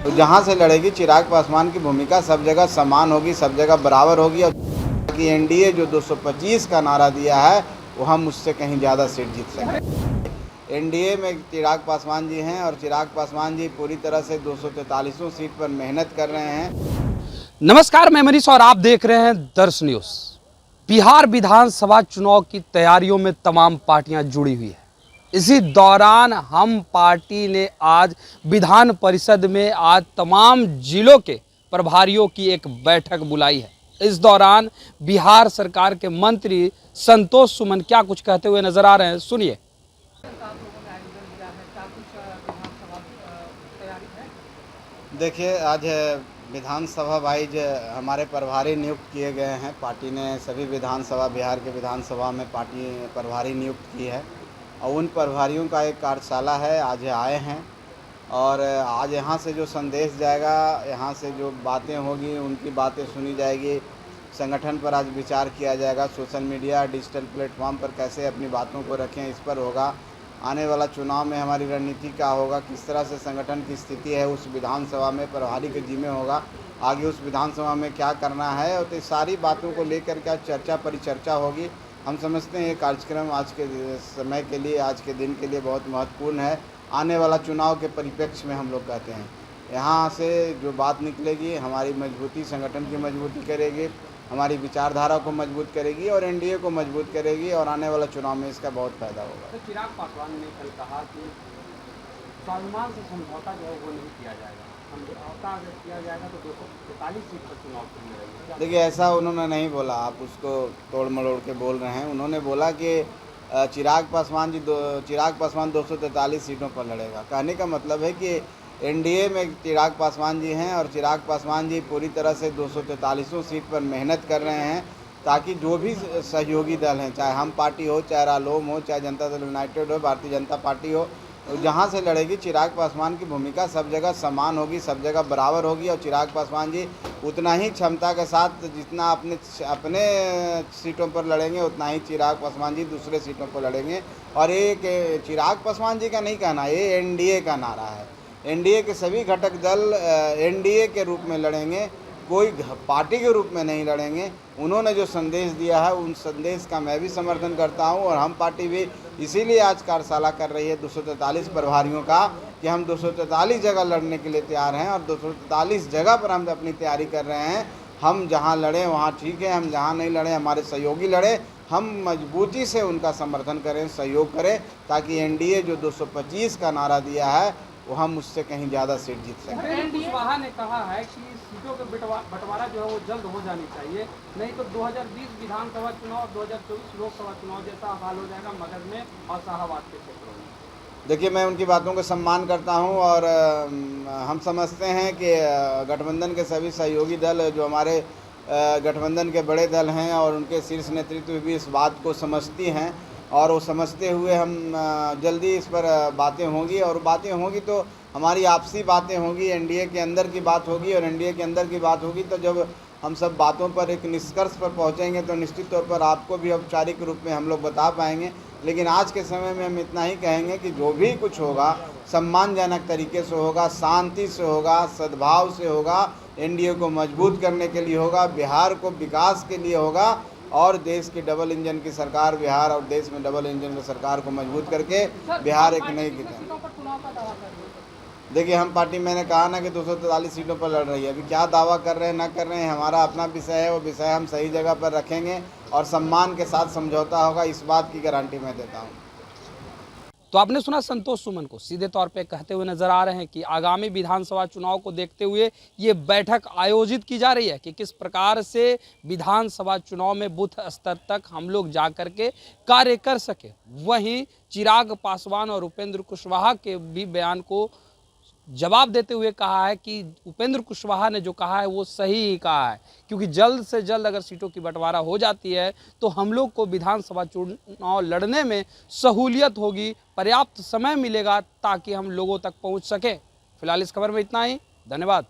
तो जहाँ से लड़ेगी चिराग पासवान की भूमिका सब जगह समान होगी, सब जगह बराबर होगी। और कि एनडीए जो 225 का नारा दिया है वो हम उससे कहीं ज़्यादा सीट जीत सकें। एनडीए में चिराग पासवान जी हैं और चिराग पासवान जी पूरी तरह से 243 सीट पर मेहनत कर रहे हैं। नमस्कार, मैं मनीष और आप देख रहे हैं दर्श न्यूज। बिहार विधानसभा चुनाव की तैयारियों में तमाम पार्टियां जुड़ी हुई है। इसी दौरान हम पार्टी ने आज विधान परिषद में आज तमाम जिलों के प्रभारियों की एक बैठक बुलाई है। इस दौरान बिहार सरकार के मंत्री संतोष सुमन क्या कुछ कहते हुए नजर आ रहे हैं, सुनिए। देखिए, आज विधानसभा वाइज हमारे प्रभारी नियुक्त किए गए हैं। पार्टी ने सभी विधानसभा, बिहार के विधानसभा में पार्टी प्रभारी नियुक्त की है और उन प्रभारियों का एक कार्यशाला है, आज आए हैं। और आज यहाँ से जो संदेश जाएगा, यहाँ से जो बातें होगी उनकी बातें सुनी जाएगी। संगठन पर आज विचार किया जाएगा। सोशल मीडिया, डिजिटल प्लेटफॉर्म पर कैसे अपनी बातों को रखें, इस पर होगा। आने वाला चुनाव में हमारी रणनीति क्या होगा, किस तरह से संगठन की स्थिति है उस विधानसभा में प्रभारी के जिम्मे होगा, आगे उस विधानसभा में क्या करना है। और तो सारी बातों को लेकर क्या चर्चा परिचर्चा होगी। हम समझते हैं ये कार्यक्रम आज के समय के लिए, आज के दिन के लिए बहुत महत्वपूर्ण है। आने वाला चुनाव के परिप्रेक्ष्य में हम लोग कहते हैं यहाँ से जो बात निकलेगी हमारी मजबूती, संगठन की मजबूती करेगी, हमारी विचारधारा को मजबूत करेगी और एनडीए को मजबूत करेगी और आने वाला चुनाव में इसका बहुत फायदा होगा। तो चिराग पासवान ने कल कहा कि स्वाभिमान से समझौता जो है वो नहीं किया जाएगा, समझौता अगर किया जाएगा तो 243 सीट पर चुनाव लड़ेंगे। देखिए, ऐसा उन्होंने नहीं बोला, आप उसको तोड़ मरोड़ के बोल रहे हैं। उन्होंने बोला कि चिराग पासवान 243 सीटों पर लड़ेगा। कहने का मतलब है कि एनडीए में चिराग पासवान जी हैं और चिराग पासवान जी पूरी तरह से 243 सीट पर मेहनत कर रहे हैं ताकि जो भी सहयोगी दल हैं, चाहे हम पार्टी हो, चाहे रालोम हो, चाहे जनता दल यूनाइटेड हो, भारतीय जनता पार्टी हो, जहाँ से लड़ेगी चिराग पासवान की भूमिका सब जगह समान होगी, सब जगह बराबर होगी। और चिराग पासवान जी उतना ही क्षमता के साथ जितना अपने सीटों पर लड़ेंगे उतना ही चिराग पासवान जी दूसरे सीटों पर लड़ेंगे। और ये चिराग पासवान जी का नहीं कहना, ये एनडीए का नारा है। एनडीए के सभी घटक दल एनडीए के रूप में लड़ेंगे, कोई पार्टी के रूप में नहीं लड़ेंगे। उन्होंने जो संदेश दिया है उन संदेश का मैं भी समर्थन करता हूं और हम पार्टी भी इसीलिए आज कार्यशाला कर रही है 243 प्रभारियों का कि हम 243 जगह लड़ने के लिए तैयार हैं और 243 जगह पर हम अपनी तैयारी कर रहे हैं। हम जहां लड़ें वहां ठीक है, हम जहां नहीं लड़ें हमारे सहयोगी लड़े, हम मजबूती से उनका समर्थन करें, सहयोग करें ताकि एनडीए जो 225 का नारा दिया है वो हम उससे कहीं ज़्यादा सीट जीत सकें। उपेंद्र कुशवाहा ने कहा है कि सीटों के बंटवारा जो है वो जल्द हो जानी चाहिए, नहीं तो 2020 विधानसभा चुनाव, 2024 लोकसभा चुनाव जैसा हाल हो जाएगा मगध में और शाहबाद के क्षेत्रों में। देखिए, मैं उनकी बातों का सम्मान करता हूं और हम समझते हैं कि गठबंधन के सभी सहयोगी दल जो हमारे गठबंधन के बड़े दल हैं और उनके शीर्ष नेतृत्व भी इस बात को समझती हैं और वो समझते हुए हम जल्दी इस पर बातें होंगी और बातें होंगी तो हमारी आपसी बातें होंगी, एनडीए के अंदर की बात होगी और एनडीए के अंदर की बात होगी तो जब हम सब बातों पर एक निष्कर्ष पर पहुंचेंगे तो निश्चित तौर पर आपको भी औपचारिक रूप में हम लोग बता पाएंगे। लेकिन आज के समय में हम इतना ही कहेंगे कि जो भी कुछ होगा सम्मानजनक तरीके से होगा, शांति से होगा, सद्भाव से होगा, एनडीए को मजबूत करने के लिए होगा, बिहार को विकास के लिए होगा और देश की डबल इंजन की सरकार, बिहार और देश में डबल इंजन की सरकार को मजबूत करके बिहार एक नई देखिए, हम पार्टी, मैंने कहा ना कि 243 सीटों पर लड़ रही है। अभी क्या दावा कर रहे हैं ना कर रहे हैं हमारा अपना विषय है, वो विषय हम सही जगह पर रखेंगे और सम्मान के साथ समझौता होगा, इस बात की गारंटी मैं देता हूँ। तो आपने सुना संतोष सुमन को सीधे तौर पे कहते हुए नजर आ रहे हैं कि आगामी विधानसभा चुनाव को देखते हुए ये बैठक आयोजित की जा रही है कि किस प्रकार से विधानसभा चुनाव में बूथ स्तर तक हम लोग जा कर के कार्य कर सके। वहीं चिराग पासवान और उपेंद्र कुशवाहा के भी बयान को जवाब देते हुए कहा है कि उपेंद्र कुशवाहा ने जो कहा है वो सही ही कहा है, क्योंकि जल्द से जल्द अगर सीटों की बंटवारा हो जाती है तो हम लोग को विधानसभा चुनाव लड़ने में सहूलियत होगी, पर्याप्त समय मिलेगा ताकि हम लोगों तक पहुंच सकें। फिलहाल इस खबर में इतना ही, धन्यवाद।